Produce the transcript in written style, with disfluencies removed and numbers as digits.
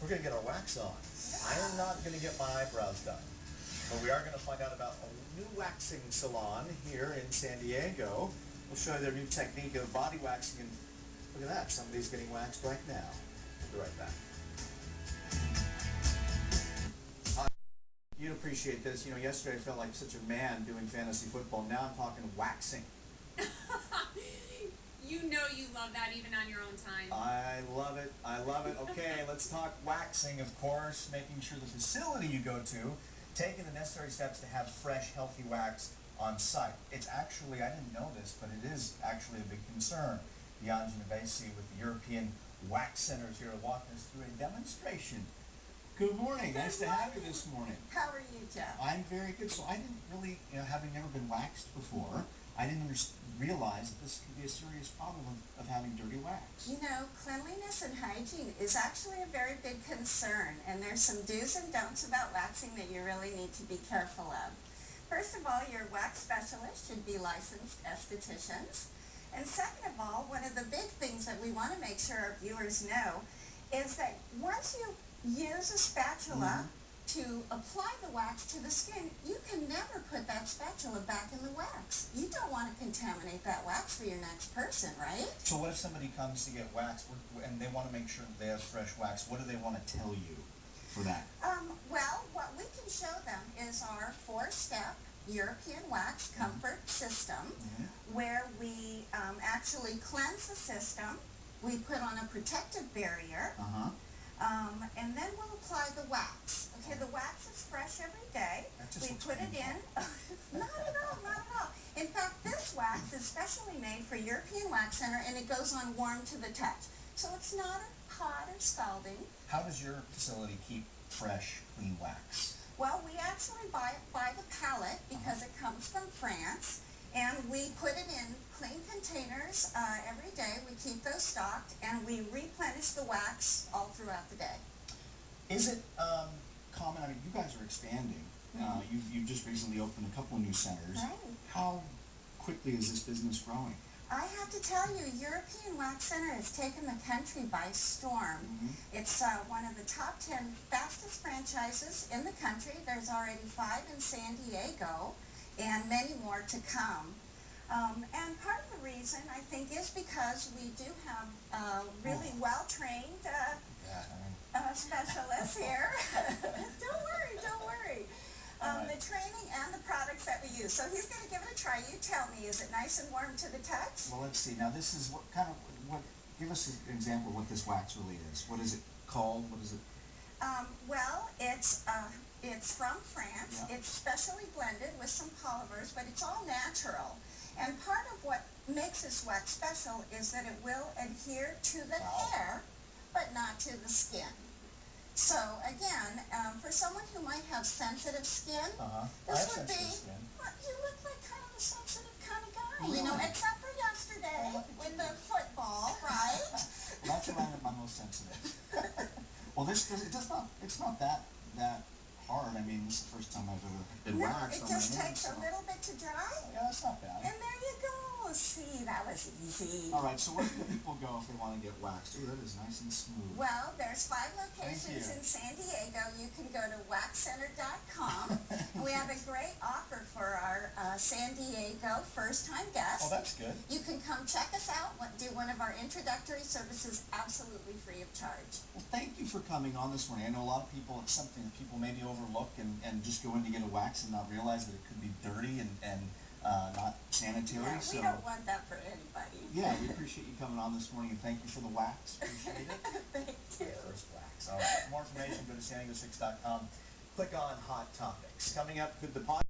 We're going to get our wax on. I am not going to get my eyebrows done, but we are going to find out about a new waxing salon here in San Diego. We'll show you their new technique of body waxing, and look at that, somebody's getting waxed right now. We'll be right back. You'd appreciate this. You know, yesterday I felt like such a man doing fantasy football. Now I'm talking waxing. You know you love that even on your own time. I love it. I love it. Okay, let's talk waxing, of course, making sure the facility you go to, taking the necessary steps to have fresh, healthy wax on site. It's actually, I didn't know this, but it is actually a big concern. Jan Genovese with the European Wax Center is here to walk us through a demonstration. Good morning. Nice to have you this morning. How are you, Jeff? I'm very good. So I didn't really, having never been waxed before, I didn't realize that this could be a serious problem of having dirty wax. You know, cleanliness and hygiene is actually a very big concern, and there's some do's and don'ts about waxing that you really need to be careful of. First of all, your wax specialist should be licensed estheticians. And second of all, one of the big things that we want to make sure our viewers know is that once you use a spatula to apply the wax to the skin, you can never put that spatula back in the wax. You don't want to contaminate that wax for your next person, right? So what if somebody comes to get waxed and they want to make sure that they have fresh wax? What do they want to tell you for that? Well, what we can show them is our 4-step European Wax Comfort System, where we actually cleanse the system, we put on a protective barrier, and then we'll apply the wax. Okay, the wax is fresh every day. We put it in. Not at all, not at all. In fact, this wax is specially made for European Wax Center, and it goes on warm to the touch. So it's not hot or scalding. How does your facility keep fresh, clean wax? Well, we actually buy it by the pallet because it comes from France, and we put it in clean containers every day. We keep those stocked, and we replenish the wax all throughout the day. Is it common? I mean, you guys are expanding. You've just recently opened a couple of new centers. Right. How quickly is this business growing? I have to tell you, European Wax Center has taken the country by storm. It's one of the top 10 fastest franchises in the country. There's already 5 in San Diego and many more to come. And part of the reason, I think, is because we do have really well-trained specialists here. Don't worry, don't worry. The training and the products that we use. So he's going to give it a try. You tell me, is it nice and warm to the touch? Well, let's see. Now, this is give us an example of what this wax really is. What is it called? What is it? Well, it's from France. It's specially blended with some polymers, but it's all natural. And part of what makes this wax special is that it will adhere to the hair, but not to the skin. So again, for someone who might have sensitive skin, this would be, you look like kind of a sensitive kind of guy, you know, except for yesterday with the football, right? Well, that's when I'm most sensitive. Well, it's not that hard. I mean, this is the first time I've ever been waxed. It just takes a little bit to dry. Yeah, that's not bad. And there you go. See, that was easy. All right, so where do people go if they want to get waxed? Ooh, that is nice and smooth. Well, there's 5 locations in San Diego. You can go to WaxCenter.com. And we have a great offer for our San Diego first-time guests. Oh, that's good. You can come check us out, do one of our introductory services absolutely free of charge. Well, thank you for coming on this morning. I know a lot of people, it's something that people maybe overlook and just go in to get a wax and not realize that it could be dirty and not sanitary. Yeah, we don't want that for anybody. Yeah, we appreciate you coming on this morning, and thank you for the wax. Appreciate it. Thank you. First wax. All right. For more information, go to san diego6.com. Click on Hot Topics. Coming up, could the